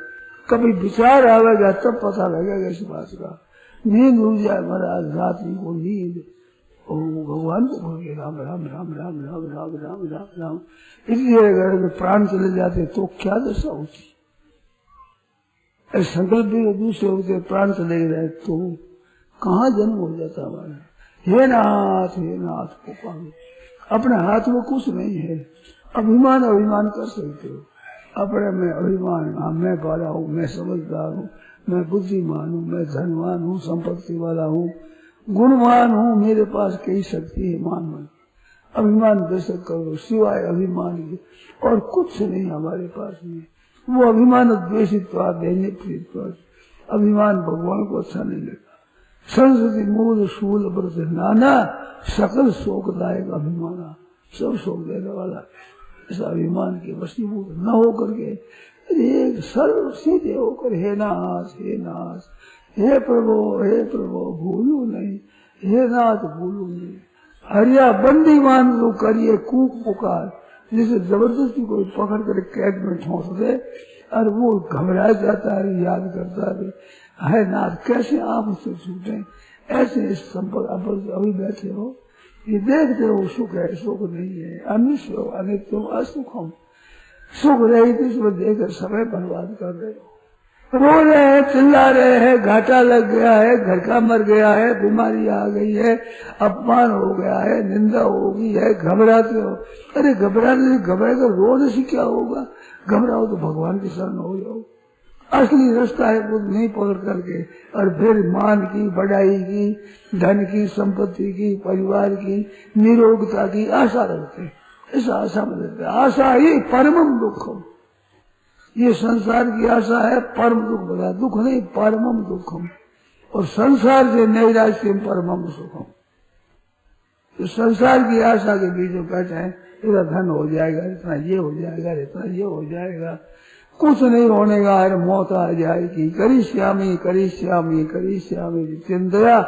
कभी विचार आवेगा तब पता लगेगा इस बात का। नींद उड़ जाए महाराज, रात्रि को नींद, भगवान को बोल के राम राम राम राम राम राम राम राम राम, इसलिए अगर प्राण चले जाते तो क्या दशा होती। संकल्प भी दूसरे होते, प्राण चले गए तो कहाँ जन्म हो जाता हमारा। हे नाथ को पावे, अपने हाथ में कुछ नहीं है। अभिमान कर सकते हो, अपने में अभिमान, हाँ मैं बड़ा हूँ, मैं समझदार हूँ, मैं बुद्धिमान हूँ, मैं धनवान हूँ, संपत्ति वाला हूँ, गुणवान हूँ, मेरे पास कई शक्ति है, मान अभिमान बेशक करो, सिवाय अभिमान के और कुछ नहीं हमारे पास में। वो अभिमान द्वेषित अभिमान भगवान को अच्छा नहीं लगा। संस्कृति मूल शूल व्रत नाना सकल शोकदायक अभिमाना, सब शोक देने वाला। इस अभिमान के वशीभूत न होकर के एक सर्व सीधे होकर हे नाथ हे प्रभु भूलू नहीं, हे नाथ भूलू नहीं। हरिया बंदी मान लो करिए कूक पुकार, जिसे जबरदस्ती कोई पकड़ कर कैद में ठोंस दे और वो घबरा जाता है, याद करता है नाथ कैसे आप उससे छूटे। ऐसे इस संपर्क अभी बैठे हो, ये देखते हो सुख है, सुख नहीं है, अनिश्चय अनित्य असुखम, सुख रही तो इसमें देखकर समय बर्बाद कर रहे हो, रो रहे हैं, चिल्ला रहे हैं, घाटा लग गया है, घर का मर गया है, बीमारी आ गई है, अपमान हो गया है, निंदा हो गई है, घबराते हो। अरे घबराए कर रोने से क्या होगा, घबराओ तो भगवान की शरण हो जाओ। असली रास्ता है वो नहीं पकड़ करके और फिर मान की, बढ़ाई की, धन की, संपत्ति की, परिवार की, निरोगता की आशा रखते, इस आशा में रहते। आशा ही परमम दुखम, ये संसार की आशा है परम दुख बता, दुख नहीं परमम दुखम। और संसार से नैराश्यम परमम सुखम। तो संसार की आशा के बीच में कहते हैं इतना धन हो जाएगा, इतना ये हो जाएगा, इतना ये हो जाएगा, कुछ नहीं होने का, अरे मौत आ जाएगी, करिष्यामी करिष्यामी करिष्यामी चिंतया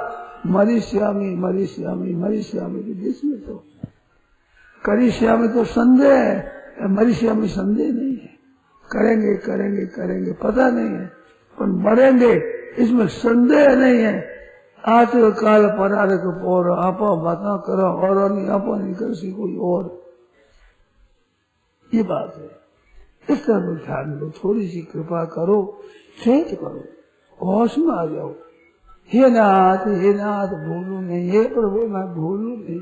मरिष्यामी मरिष्यामी मरिष्यामी जिसमें तो करिष्यामी तो संदेह है, मरिष्यामी संदेह नहीं है, करेंगे करेंगे करेंगे पता नहीं है, पर मरेंगे इसमें संदेह नहीं है। आज काल परारक पोर आपा बाता करो और आपा नहीं कर सी कोई और, ये बात है। इस तरह ध्यान लो, थोड़ी सी कृपा करो, चेत करो, होश में आ जाओ। हे नाथ भूलू नहीं, हे प्रभु मैं भूलू नहीं,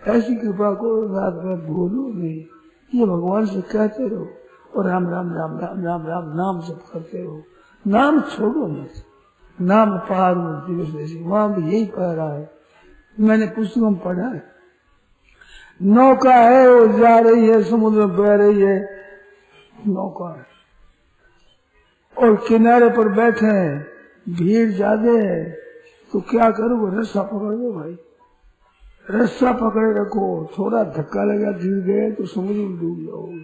ऐसी कृपा को नाथ मैं भूलू नहीं, ये भगवान से कहते रहो। और राम राम राम राम राम राम नाम जप करते रहो, नाम छोड़ो मत। नाम पार दिवस जैसी वहां भी यही पढ़ रहा है, मैंने पुस्तकों में पढ़ा है। नौका है वो जा रही है, समुद्र में बह रही है, नौका है और किनारे पर बैठे हैं, भीड़ ज्यादा है, तो क्या करोगे? रस्सा पकड़ दो भाई, रस्सा पकड़े रखो, थोड़ा धक्का लगा गिर गए तो समुद्र में डूब जाओगे।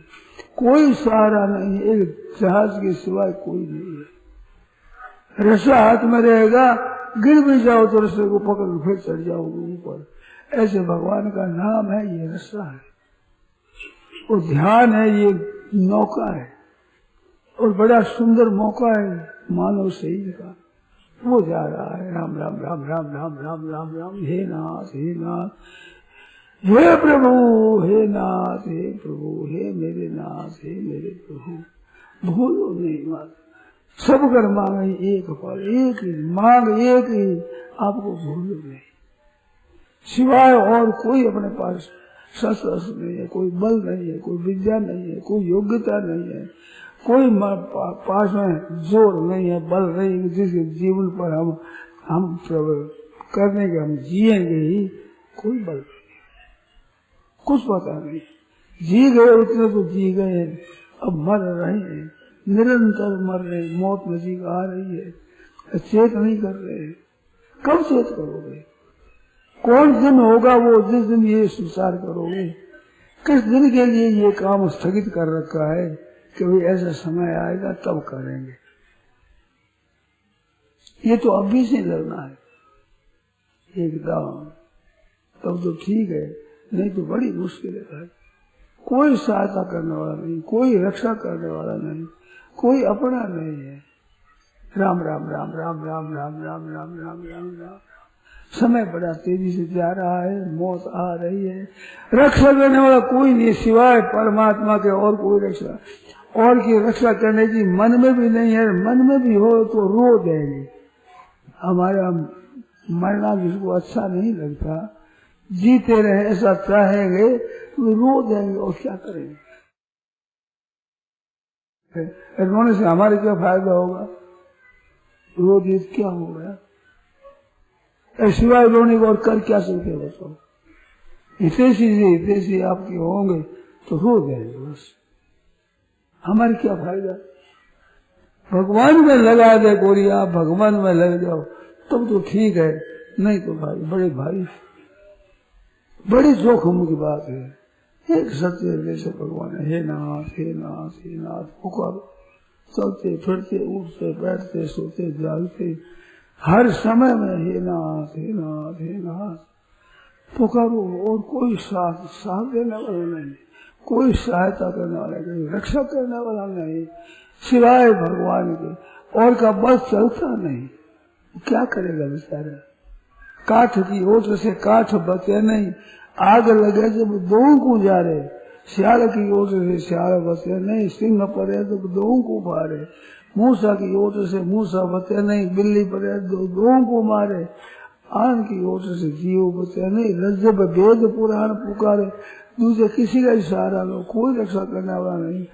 कोई सहारा नहीं, एक जहाज के सिवाय कोई नहीं है। रस्सा हाथ में रहेगा, गिर भी जाओ तो रस्से को पकड़ फिर चढ़ जाओगे ऊपर। ऐसे भगवान का नाम है, ये रस्सा है, और ध्यान है, ये नौका है, और बड़ा सुंदर मौका है मानव शरीर का। वो जा रहा है राम राम राम राम राम राम राम राम, हे नाथ हे नाथ, हे प्रभु हे नाथ, हे प्रभु हे मेरे नाथ, हे मेरे प्रभु। भूलो नहीं मात, सब कर मांगे एक फल, एक ही मांग, एक ही, आपको भूलो नहीं। सिवाय और कोई अपने पास शस्त्र नहीं है, कोई बल नहीं है, कोई विद्या नहीं है, कोई योग्यता नहीं है, कोई पास में जोर नहीं है, बल नहीं है, जिसके जीवन पर हम करने के हम जिएंगे ही, कोई बल नहीं, कुछ पता नहीं। जी गए उतने तो जी गए, अब मर रहे हैं, निरंतर मर रहे, मौत नजीक आ रही है, चेत नहीं कर रहे। कब चेत करोगे? कौन दिन होगा वो जिस दिन ये संसार करोगे? किस दिन के लिए ये काम स्थगित कर रखा है कि भाई ऐसा समय आएगा तब करेंगे? ये तो अभी से लड़ना है एकदम, तब तो ठीक है, नहीं तो बड़ी मुश्किल है। कोई सहायता करने वाला नहीं, कोई रक्षा करने वाला नहीं, कोई अपना नहीं है। राम राम राम राम राम राम राम राम राम राम राम। समय बड़ा तेजी से जा रहा है, मौत आ रही है, रक्षा करने वाला कोई नहीं सिवाय परमात्मा के, और कोई रक्षा और की रक्षा करने की मन में भी नहीं है। मन में भी हो तो रो देंगे, हमारा मरना जिसको अच्छा नहीं लगता, जीते रहे ऐसा चाहेंगे तो रो देंगे, और क्या करेंगे? रोने से हमारे क्या फायदा होगा? रो दिए क्या हो गया? सिवाय रोने को और कर क्या सकते हो? बताओ, हितेशी आपके होंगे तो रो देंगे, बस हमारे क्या फायदा? भगवान में लगा दे गोरी, आप भगवान में लग जाओ तब तो ठीक है, नहीं तो भाई बड़ी जोखिम की बात है। एक सत्य जैसे भगवान है, हे नाथ हे नाथ हे नाथ पुकारो, चलते फिरते उठते बैठते सोते जागते हर समय में हे नाथ हे नाथ हे नाथ पुकारो। और कोई साथ देने वाला नहीं, कोई सहायता करने वाला नहीं, रक्षा करने वाला नहीं सिवाय भगवान के, और का बस चलता नहीं। क्या करेगा बेचारा? काठ की ओट से काठ बचे नहीं, आग लगे जब दो को जा रहे, सियाल की ओट से सियाल बचे नहीं, सिंह पड़े तो दो को मारे, मूसा की ओट से मूसा बचे नहीं, बिल्ली पड़े तो दो को मारे, आन की ओट से जीव बचे नहीं, रज्जब वेद पुराण पुकारे, दूसरे किसी का इशारा लो, कोई रक्षा करने वाला नहीं।